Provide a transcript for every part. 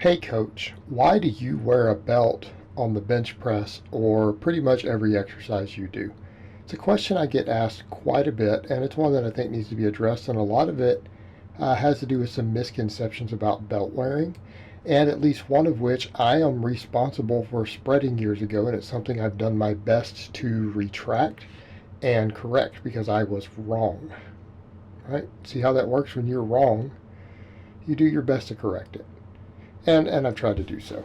Hey coach, why do you wear a belt on the bench press or pretty much every exercise you do? It's a question I get asked quite a bit, and it's one that I think needs to be addressed, and a lot of it has to do with some misconceptions about belt wearing, and at least one of which I am responsible for spreading years ago, and it's something I've done my best to retract and correct because I was wrong. Right? See how that works when you're wrong? You do your best to correct it. And I've tried to do so.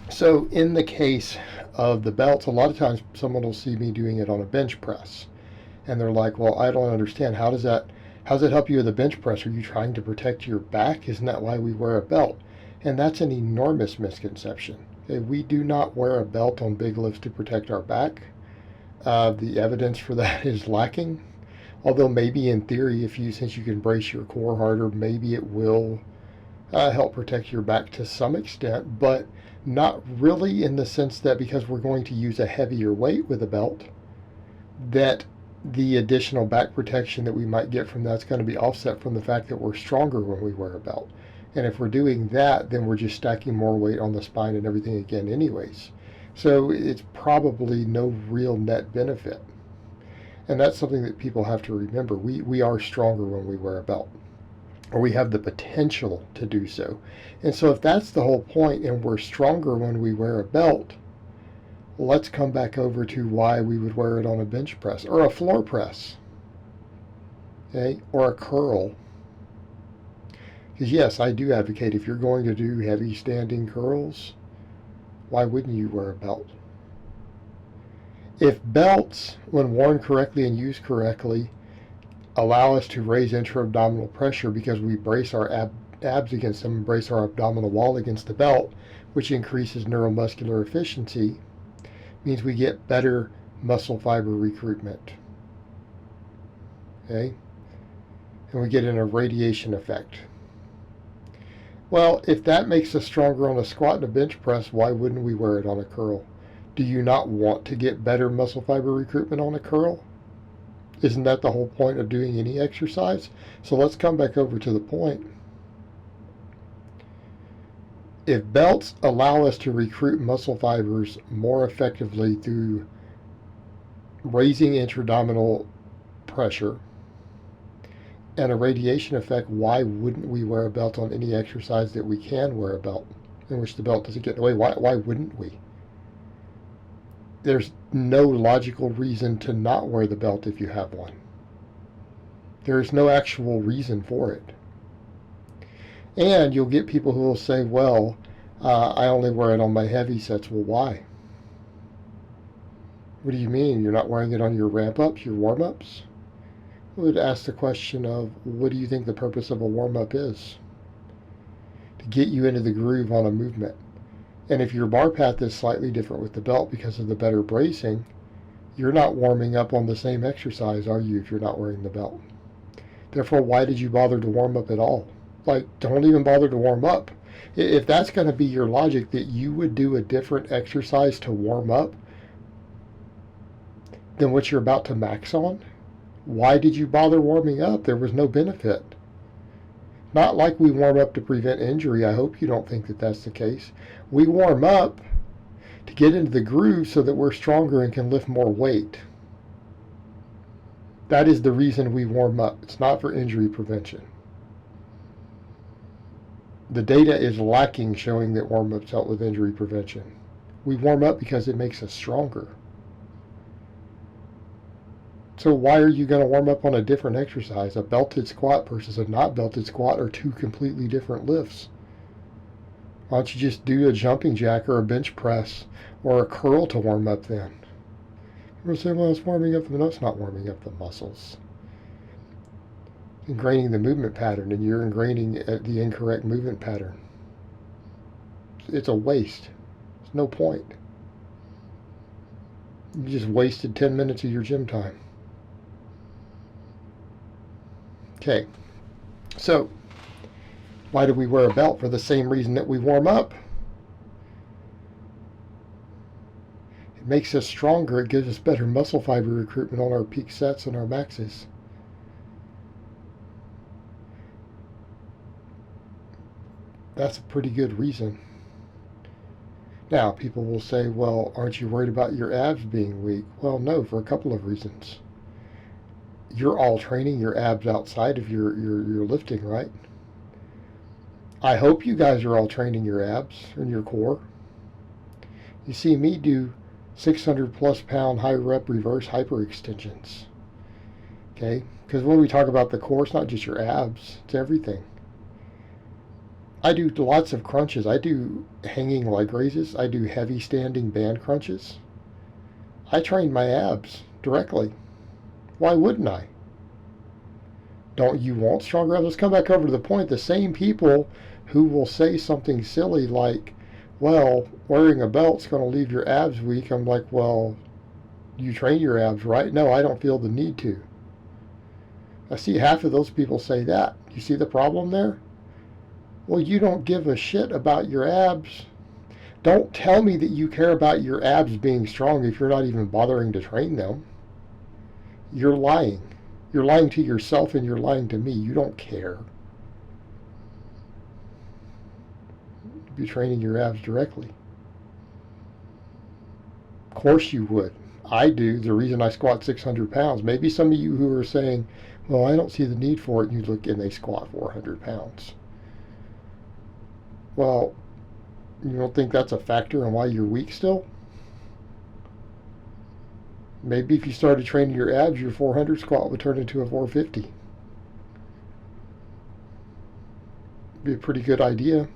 So in the case of the belts, a lot of times someone will see me doing it on a bench press, and they're like, "Well, I don't understand. How does that help you with a bench press? Are you trying to protect your back? Isn't that why we wear a belt?" And that's an enormous misconception. Okay, we do not wear a belt on big lifts to protect our back. The evidence for that is lacking. Although maybe in theory, since you can brace your core harder, maybe it will help protect your back to some extent, but not really in the sense that because we're going to use a heavier weight with a belt, that the additional back protection that we might get from that's going to be offset from the fact that we're stronger when we wear a belt. And if we're doing that, then we're just stacking more weight on the spine and everything again anyways. So it's probably no real net benefit. And that's something that people have to remember. We are stronger when we wear a belt, or we have the potential to do so. And so if that's the whole point and we're stronger when we wear a belt, let's come back over to why we would wear it on a bench press or a floor press, okay, or a curl. Because yes, I do advocate if you're going to do heavy standing curls, why wouldn't you wear a belt? If belts, when worn correctly and used correctly, allow us to raise intra-abdominal pressure because we brace our abs against them and brace our abdominal wall against the belt, which increases neuromuscular efficiency, means we get better muscle fiber recruitment. Okay? And we get an irradiation effect. Well, if that makes us stronger on a squat and a bench press, why wouldn't we wear it on a curl? Do you not want to get better muscle fiber recruitment on a curl? Isn't that the whole point of doing any exercise? So let's come back over to the point. If belts allow us to recruit muscle fibers more effectively through raising intra-abdominal pressure and a radiation effect, why wouldn't we wear a belt on any exercise that we can wear a belt, in which the belt doesn't get in the way? Why wouldn't we? There's no logical reason to not wear the belt if you have one. There is no actual reason for it. And you'll get people who will say, well, I only wear it on my heavy sets. Well, why? What do you mean? You're not wearing it on your ramp-ups, your warm-ups? I would ask the question of, what do you think the purpose of a warm-up is? To get you into the groove on a movement. And if your bar path is slightly different with the belt because of the better bracing, you're not warming up on the same exercise, are you, if you're not wearing the belt? Therefore, why did you bother to warm up at all? Like, don't even bother to warm up. If that's going to be your logic, that you would do a different exercise to warm up than what you're about to max on, why did you bother warming up? There was no benefit. Not like we warm up to prevent injury. I hope you don't think that that's the case. We warm up to get into the groove so that we're stronger and can lift more weight. That is the reason we warm up. It's not for injury prevention. The data is lacking showing that warm-ups help with injury prevention. We warm up because it makes us stronger. So why are you going to warm up on a different exercise? A belted squat versus a not belted squat are two completely different lifts. Why don't you just do a jumping jack or a bench press or a curl to warm up then? People say, well, it's warming up. No, it's not warming up the muscles. Ingraining the movement pattern, and you're ingraining the incorrect movement pattern. It's a waste. There's no point. You just wasted 10 minutes of your gym time. Okay, so why do we wear a belt? For the same reason that we warm up. It makes us stronger. It gives us better muscle fiber recruitment on our peak sets and our maxes. That's a pretty good reason. Now, people will say, well, aren't you worried about your abs being weak? Well, no, for a couple of reasons. You're all training your abs outside of your lifting, right? I hope you guys are all training your abs and your core. You see me do 600 plus pound high rep reverse hyperextensions. Okay? Because when we talk about the core, it's not just your abs, it's everything. I do lots of crunches. I do hanging leg raises. I do heavy standing band crunches. I train my abs directly. Why wouldn't I? Don't you want stronger abs? Let's come back over to the point. The same people who will say something silly like, well, wearing a belt's going to leave your abs weak. I'm like, well, you train your abs, right? No, I don't feel the need to. I see half of those people say that. You see the problem there? Well, you don't give a shit about your abs. Don't tell me that you care about your abs being strong if you're not even bothering to train them. You're lying. You're lying to yourself and you're lying to me. You don't care. You'd be training your abs directly. Of course you would. I do. The reason I squat 600 pounds. Maybe some of you who are saying, well, I don't see the need for it, and you look and they squat 400 pounds. Well, you don't think that's a factor in why you're weak still? Maybe if you started training your abs, your 400 squat would turn into a 450. Be a pretty good idea.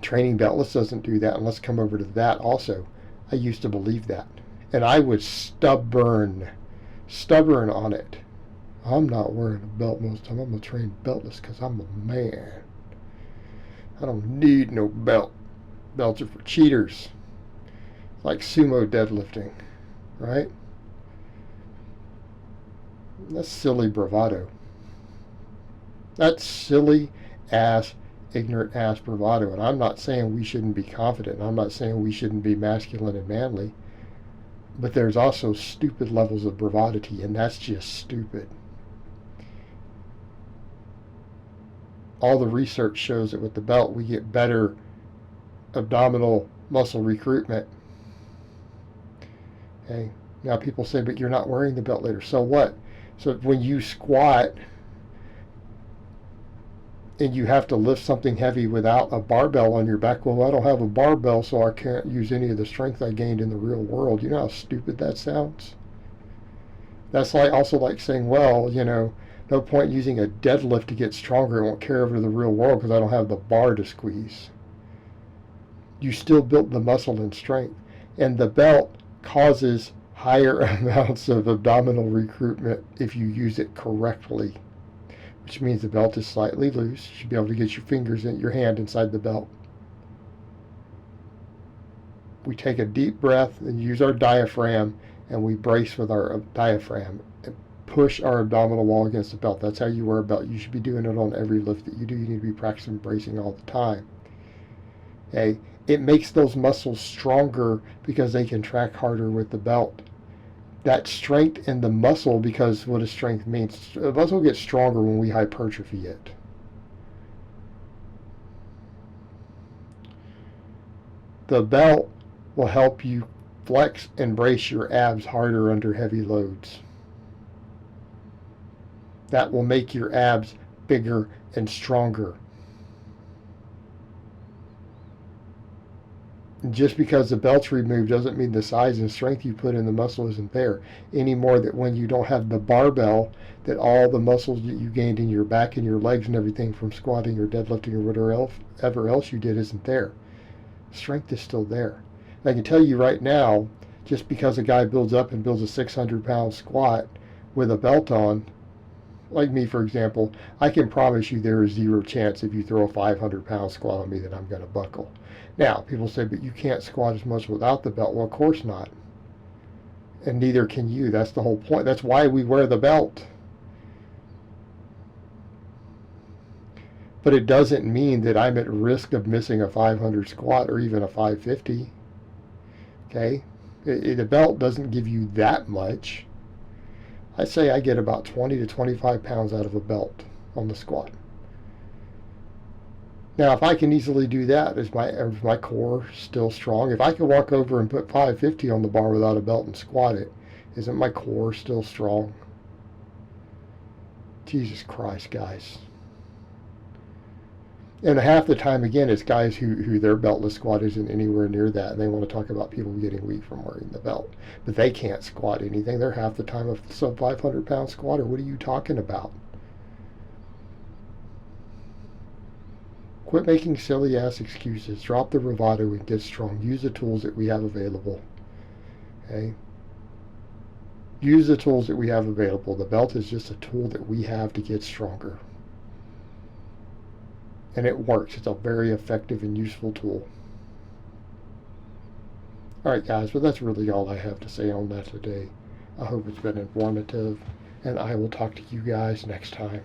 Training beltless doesn't do that, and let's come over to that also. I used to believe that, and I was stubborn on it. I'm not wearing a belt most of the time. I'm going to train beltless because I'm a man. I don't need no belt. Belts are for cheaters. It's like sumo deadlifting, right? That's silly bravado. That's silly ass, ignorant ass bravado. And I'm not saying we shouldn't be confident. I'm not saying we shouldn't be masculine and manly. But there's also stupid levels of bravado, and that's just stupid. All the research shows that with the belt we get better abdominal muscle recruitment. Okay. Now people say, but you're not wearing the belt later. So what? So when you squat and you have to lift something heavy without a barbell on your back, well, I don't have a barbell, so I can't use any of the strength I gained in the real world. You know how stupid that sounds? That's like also like saying, well, no point using a deadlift to get stronger. I won't carry over to the real world because I don't have the bar to squeeze. You still built the muscle and strength. And the belt causes higher amounts of abdominal recruitment if you use it correctly, which means the belt is slightly loose. You should be able to get your fingers in your hand inside the belt. We take a deep breath and use our diaphragm, and we brace with our diaphragm. Push our abdominal wall against the belt. That's how you wear a belt. You should be doing it on every lift that you do. You need to be practicing bracing all the time. Okay? It makes those muscles stronger because they can track harder with the belt. That strength in the muscle, because what does strength mean? The muscle gets stronger when we hypertrophy it. The belt will help you flex and brace your abs harder under heavy loads. That will make your abs bigger and stronger. And just because the belt's removed doesn't mean the size and strength you put in the muscle isn't there. Any more that when you don't have the barbell, that all the muscles that you gained in your back and your legs and everything from squatting or deadlifting or whatever else you did isn't there. Strength is still there. And I can tell you right now, just because a guy builds up and builds a 600-pound squat with a belt on, like me, for example, I can promise you there is zero chance if you throw a 500-pound squat on me that I'm going to buckle. Now, people say, but you can't squat as much without the belt. Well, of course not. And neither can you. That's the whole point. That's why we wear the belt. But it doesn't mean that I'm at risk of missing a 500 squat or even a 550. Okay? The belt doesn't give you that much. I say I get about 20 to 25 pounds out of a belt on the squat. Now, if I can easily do that, is my core still strong? If I can walk over and put 550 on the bar without a belt and squat it, isn't my core still strong? Jesus Christ, guys. And half the time, again, it's guys who their beltless squat isn't anywhere near that, and they want to talk about people getting weak from wearing the belt. But they can't squat anything. They're half the time a sub 500-pound squatter. What are you talking about? Quit making silly ass excuses. Drop the bravado and get strong. Use the tools that we have available. Okay? Use the tools that we have available. The belt is just a tool that we have to get stronger. And it works. It's a very effective and useful tool. Alright guys, well that's really all I have to say on that today. I hope it's been informative, and I will talk to you guys next time.